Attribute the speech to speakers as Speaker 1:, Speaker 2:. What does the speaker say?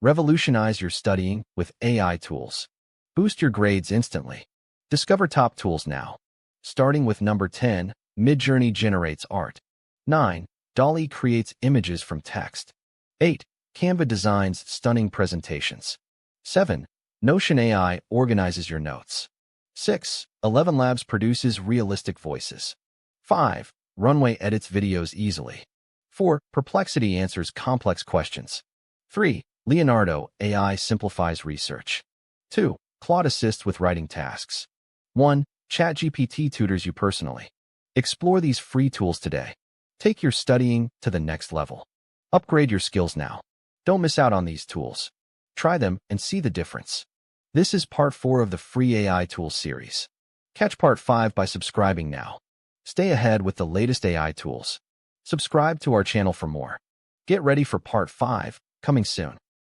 Speaker 1: Revolutionize your studying with AI tools. Boost your grades instantly. Discover top tools now. Starting with number 10, Midjourney generates art. 9. DALL-E creates images from text. 8. Canva designs stunning presentations. 7. Notion AI organizes your notes. 6. 11 Labs produces realistic voices. 5. Runway edits videos easily. 4. Perplexity answers complex questions. 3. Leonardo AI simplifies research. 2. Claude assists with writing tasks. 1. ChatGPT tutors you personally. Explore these free tools today. Take your studying to the next level. Upgrade your skills now. Don't miss out on these tools. Try them and see the difference. This is part 4 of the free AI tools series. Catch part 5 by subscribing now. Stay ahead with the latest AI tools. Subscribe to our channel for more. Get ready for part 5, coming soon.